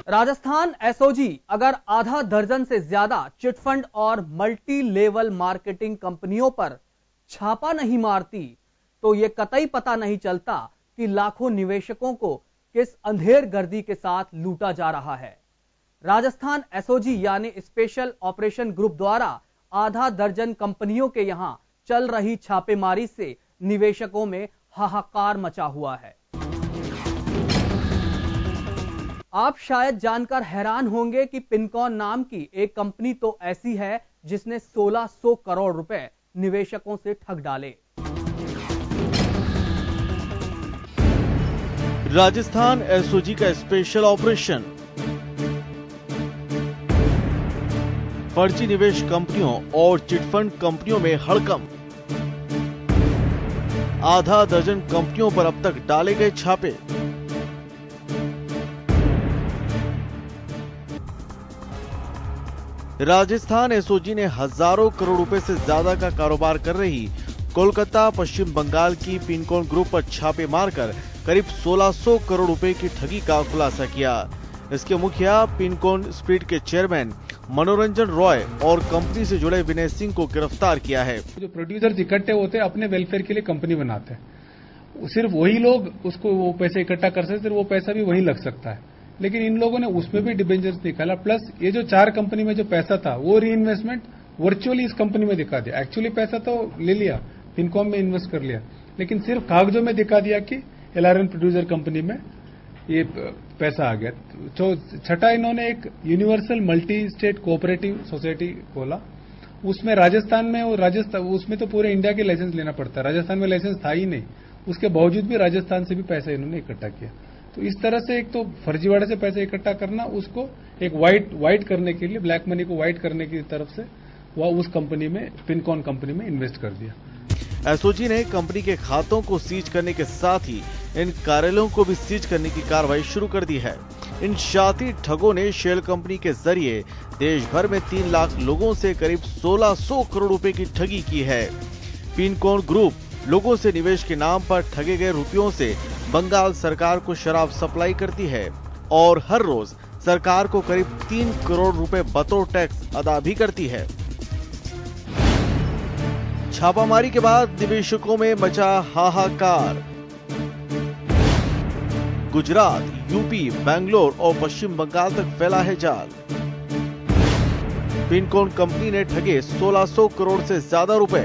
Rajasthan SOG अगर आधा दर्जन से ज्यादा चिटफंड और मल्टी लेवल मार्केटिंग कंपनियों पर छापा नहीं मारती तो यह कतई पता नहीं चलता कि लाखों निवेशकों को किस अंधेर गर्दी के साथ लूटा जा रहा है। राजस्थान एसओजी यानी स्पेशल ऑपरेशन ग्रुप द्वारा आधा दर्जन कंपनियों के यहां चल रही छापेमारी से निवेशकों में हाहाकार मचा हुआ है। आप शायद जानकर हैरान होंगे कि पिनकॉन नाम की एक कंपनी तो ऐसी है जिसने 1600 करोड़ रुपए निवेशकों से ठग डाले। राजस्थान एसओजी का स्पेशल ऑपरेशन। फर्जी निवेश कंपनियों और चिटफंड कंपनियों में हड़कंप। आधा दर्जन कंपनियों पर अब तक डाले गए छापे। राजस्थान एसओजी ने हजारों करोड़ रुपए से ज्यादा का कारोबार कर रही कोलकाता पश्चिम बंगाल की पिनकॉन ग्रुप पर छापे मारकर करीब 1600 करोड़ रुपए की ठगी का खुलासा किया। इसके मुखिया पिनकॉन स्प्रिट के चेयरमैन मनोरंजन रॉय और कंपनी से जुड़े विनय सिंह को गिरफ्तार किया है। जो प्रोड्यूसर्स इकट्ठे होते हैं अपने वेलफेयर के लिए कंपनी बनाते हैं, सिर्फ वही लोग उसको वो पैसे इकट्ठा कर सकते हैं, वो पैसा भी वही लग सकता है। लेकिन इन लोगों ने उसमें भी डिबेंचर्स निकाला, प्लस ये जो 4 कंपनी में जो पैसा था वो री इन्वेस्टमेंट वर्चुअली इस कंपनी में दिखा दिया। एक्चुअली पैसा तो ले लिया, पिनकॉम में इन्वेस्ट कर लिया, लेकिन सिर्फ कागजों में दिखा दिया कि एलआरएन प्रोड्यूसर कंपनी में ये पैसा आ गया। तो छठा, इन्होंने एक universal multi state cooperative society खोला, उसमें राजस्थान में, और राजस्थान उसमें तो पूरे इंडिया के लाइसेंस लेना पड़ता है, राजस्थान में लाइसेंस था ही नहीं, उसके बावजूद भी राजस्थान से भी पैसा इन्होंने इकट्ठा किया। तो इस तरह से एक तो फर्जीवाड़े से पैसे इकट्ठा करना, उसको एक व्हाइट करने के लिए, ब्लैक मनी को व्हाइट करने की तरफ से वह उस कंपनी में, पिनकॉन कंपनी में इन्वेस्ट कर दिया। एसओजी ने कंपनी के खातों को सीज करने के साथ ही इन कार्यालयों को भी सीज करने की कार्रवाई शुरू कर दी है। इन शातिर ठगों ने शेल कंपनी के जरिए देश भर में 3 लाख लोगों से करीब 1600 करोड़ रुपए की ठगी की है। पिनकॉन ग्रुप लोगों से निवेश के नाम पर ठगे गए रुपयों से बंगाल सरकार को शराब सप्लाई करती है और हर रोज सरकार को करीब 3 करोड़ रुपए बतौर टैक्स अदा भी करती है। छापामारी के बाद निवेशकों में मचा हाहाकार। गुजरात, यूपी, बेंगलोर और पश्चिम बंगाल तक फैला है जाल। पिनकॉन कंपनी ने ठगे 1600 करोड़ से ज्यादा रुपए।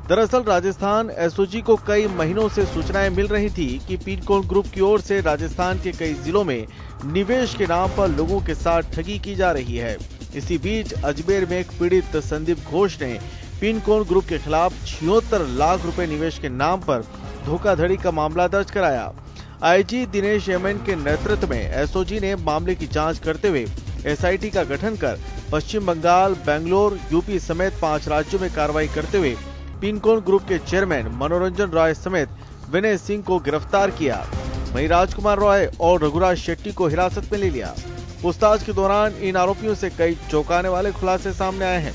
दरअसल राजस्थान एसओजी को कई महीनों से सूचनाएं मिल रही थी कि पिनकॉन ग्रुप की ओर से राजस्थान के कई जिलों में निवेश के नाम पर लोगों के साथ ठगी की जा रही है। इसी बीच अजमेर में एक पीड़ित संदीप घोष ने पिनकॉन ग्रुप के खिलाफ 76 लाख रुपए निवेश के नाम पर धोखाधड़ी का मामला दर्ज कराया। आईजी दिनेश एमएन के नेतृत्व में एसओजी ने मामले की जांच करते हुए एसआईटी का गठन कर पश्चिम बंगाल, बेंगलोर, यूपी समेत 5 राज्यों में कार्रवाई करते हुए पिनकॉन ग्रुप के चेयरमैन मनोरंजन रॉय समेत विनय सिंह को गिरफ्तार किया। वहीं राजकुमार रॉय और रघुराज शेट्टी को हिरासत में ले लिया। पूछताछ के दौरान इन आरोपियों से कई चौंकाने वाले खुलासे सामने आए हैं।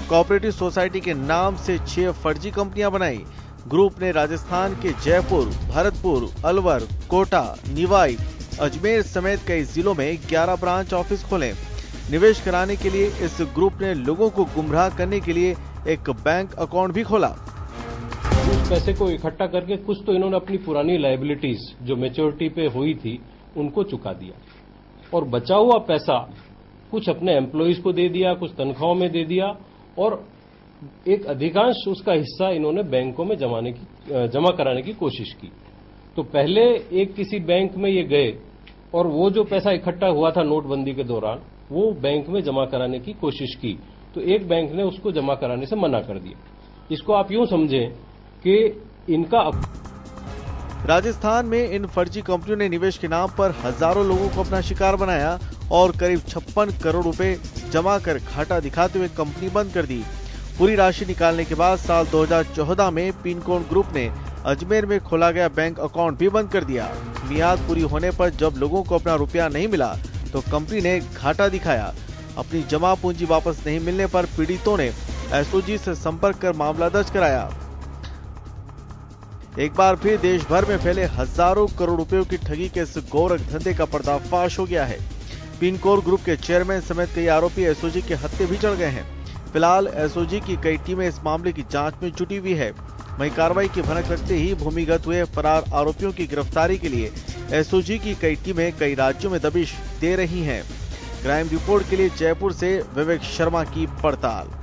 कोऑपरेटिव सोसाइटी के नाम से 6 फर्जी कंपनियां बनाई। ग्रुप ने राजस्थान के जयपुर, भरतपुर, अलवर, कोटा, निवाई, अजमेर समेत कई जिलों में 11 ब्रांच ऑफिस खोले। निवेश कराने के लिए इस ग्रुप ने लोगों को गुमराह करने के लिए एक बैंक अकाउंट भी खोला। उस पैसे को इकट्ठा करके कुछ तो इन्होंने अपनी पुरानी लायबिलिटीज जो मैच्योरिटी पे हुई थी उनको चुका दिया, और बचा हुआ पैसा कुछ अपने एम्प्लॉइज को दे दिया, कुछ तनख्वाहों में दे दिया, और एक अधिकांश उसका हिस्सा इन्होंने बैंकों में जमा कराने की कोशिश की। तो पहले एक किसी बैंक में ये गए और वो जो पैसा इकट्ठा हुआ था नोटबंदी के दौरान वो बैंक में जमा कराने की कोशिश की, तो एक बैंक ने उसको जमा कराने से मना कर दिया। इसको आप यूं समझें कि इनका राजस्थान में इन फर्जी कंपनियों ने निवेश के नाम पर हजारों लोगों को अपना शिकार बनाया और करीब 56 करोड़ रुपए जमा कर घाटा दिखाते हुए कंपनी बंद कर दी। पूरी राशि निकालने के बाद साल 2014 में पिनकॉन ग्रुप ने अजमेर में खोला गया बैंक अकाउंट भी बंद कर दिया। मियाद पूरी होने पर जब लोगों को अपना रुपया नहीं मिला तो कंपनी ने घाटा दिखाया। अपनी जमा पूंजी वापस नहीं मिलने पर पीड़ितों ने एसओजी से संपर्क कर मामला दर्ज कराया। एक बार फिर देश भर में फैले हजारों करोड़ रुपयों की ठगी के इस गोरख धंधे का पर्दाफाश हो गया है। पिनकोर ग्रुप के चेयरमैन समेत कई आरोपी एसओजी के हत्थे भी चढ़ गए हैं। फिलहाल एसओजी की कई टीमें इस मामले की जांच में जुटी हुई है। वहीं कार्रवाई की भनक लगते ही भूमिगत हुए फरार आरोपियों की गिरफ्तारी के लिए एसओजी की कई टीमें कई राज्यों में दबिश दे रही हैं। क्राइम रिपोर्ट के लिए जयपुर से विवेक शर्मा की पड़ताल।